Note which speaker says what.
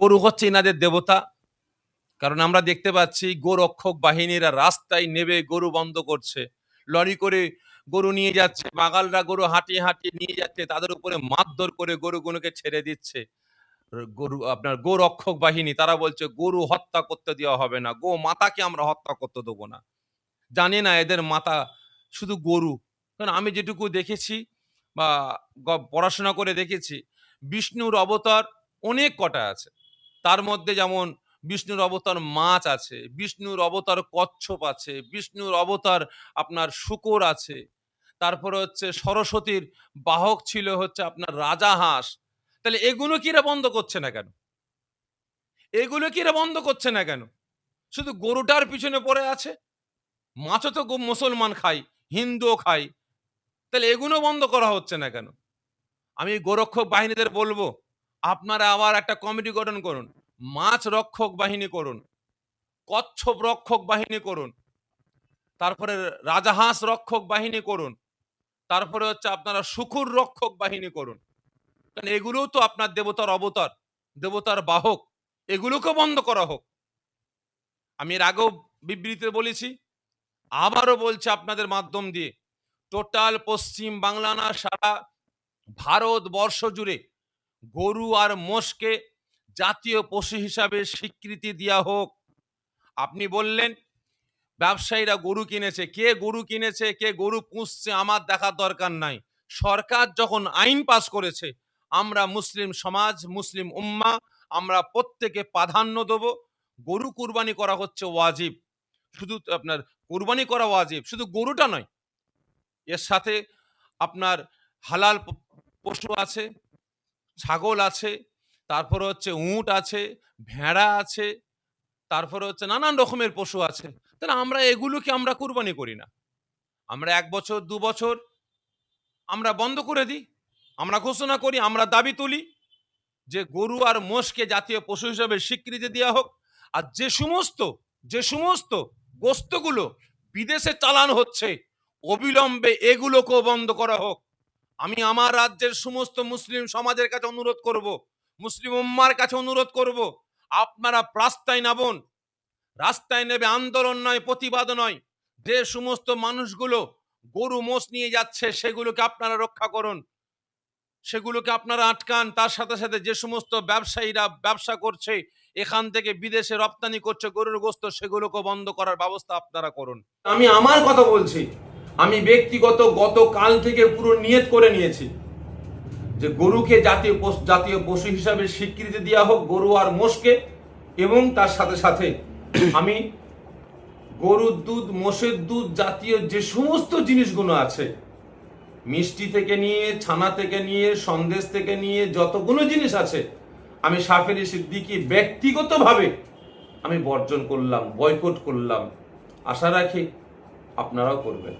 Speaker 1: গরু হচ্ছে এনাদের দেবতা। কারণ আমরা দেখতে পাচ্ছি গোরক্ষক বাহিনীরা রাস্তায় নেমে গরু বন্ধ করছে। লরি করে গরু নিয়ে যাচ্ছে, বাগালরা গরু হাঁটিয়ে, হাঁটিয়ে নিয়ে যাচ্ছে। তাদের উপরে মারধর করে গরুগুলোকে ছেড়ে দিচ্ছে। গরু আপনার গোরক্ষক বাহিনী তারা বলছে গরু হত্যা করতে দেওয়া হবে না। গোমাতাকে আমরা হত্যা করতে দেবো না। জানি না এদের মাতা শুধু গরু। কারণ আমি যেটুকু দেখেছি বা পড়াশোনা করে দেখেছি, বিষ্ণুর অবতার অনেক কটা আছে। তার মধ্যে যেমন বিষ্ণুর অবতার মাছ আছে, বিষ্ণুর অবতার কচ্ছপ আছে, বিষ্ণুর অবতার আপনার শূকর আছে। তারপরে হচ্ছে সরস্বতীর বাহক ছিল হচ্ছে আপনার রাজাহাঁস। তাহলে এগুলো কি এরা বন্ধ করছে না কেন? এগুলো কি এরা বন্ধ করছে না কেন? শুধু গরুটার পিছনে পড়ে আছে। মাছও তো মুসলমান খায়, হিন্দুও খায়। তাহলে এগুলো বন্ধ করা হচ্ছে না কেন? আমি গোরক্ষক বাহিনীদের বলবো, আপনারা আবার একটা কমিটি গঠন করুন। মাছ রক্ষক বাহিনী করুন, কচ্ছপ রক্ষক বাহিনী করুন, তারপরে রাজাহাঁস রক্ষক বাহিনী করুন, তারপরে হচ্ছে আপনারা শূকর রক্ষক বাহিনী করুন। কারণ এগুলোও তো আপনার দেবতার অবতার, দেবতার বাহক। এগুলোকে বন্ধ করা হোক। আমি এর আগেও বিবৃতিতে বলেছি, আবারও বলছি আপনাদের মাধ্যম দিয়ে, টোটাল পশ্চিম বাংলা না সারা ভারতবর্ষ জুড়ে গরু আর মোষকে জাতীয় পশু হিসাবে স্বীকৃতি দেওয়া হোক। আপনি বললেন ব্যবসায়ীরা গরু কিনেছে, কে গরু কিনেছে, কে গরু পুষছে আমার দেখার দরকার নাই। সরকার যখন আইন পাস করেছে, আমরা মুসলিম সমাজ, মুসলিম উম্মাহ, আমরা প্রত্যেকে প্রাধান্য দেব। গরু কুরবানি করা হচ্ছে ওয়াজিব। শুধু আপনার কুরবানি করা ওয়াজিব, শুধু গরুটা নয়, এর সাথে আপনার হালাল পশু আছে, ছাগল আছে, তারপরে হচ্ছে উট আছে, ভেড়া আছে, তারপরে হচ্ছে নানান রকমের পশু আছে। তাহলে আমরা এগুলোকে আমরা কুরবানি করি না। আমরা ১ বছর ২ বছর আমরা বন্ধ করে দিই। আমরা ঘোষণা করি, আমরা দাবি তুলি যে গরু আর মোষকে জাতীয় পশু হিসেবে স্বীকৃতি দেওয়া হোক। আর যে সমস্ত গোস্তগুলো বিদেশে চালানো হচ্ছে, অবিলম্বে এগুলোকেও বন্ধ করা হোক। আমি আমার রাজ্যের সমস্ত মুসলিম সমাজের কাছে অনুরোধ করব, মুসলিম উম্মার কাছে অনুরোধ করব, আপনারা রাস্তায় নামুন। রাস্তায় নেবে আন্দোলন নয়, প্রতিবাদ নয়। যে সমস্ত মানুষগুলো গরু মোষ নিয়ে যাচ্ছে সেগুলোকে আপনারা রক্ষা করুন, সেগুলোকে আপনারা আটকান। তার সাথে সাথে যে সমস্ত ব্যবসায়ীরা ব্যবসা করছে, এখান থেকে বিদেশে রপ্তানি করছে গরুর গোস্ত, সেগুলোকে বন্ধ করার ব্যবস্থা আপনারা করুন। আমি আমার কথা বলছি, আমি ব্যক্তিগত গতকাল থেকে পুরো নিয়ত করে নিয়েছি যে গরুকে জাতীয় পশু হিসাবে স্বীকৃতি দেওয়া হোক, গরু আর মোষকে। এবং তার সাথে সাথে আমি গরুর দুধ, মোষের দুধ জাতীয় যে সমস্ত জিনিসগুলো আছে, মিষ্টি থেকে নিয়ে, ছানা থেকে নিয়ে, সন্দেশ থেকে নিয়ে যতগুলো জিনিস আছে, আমি শাফেরি সিদ্দিকী ব্যক্তিগতভাবে আমি বর্জন করলাম, বয়কট করলাম। আশা রাখি আপনারাও করবেন।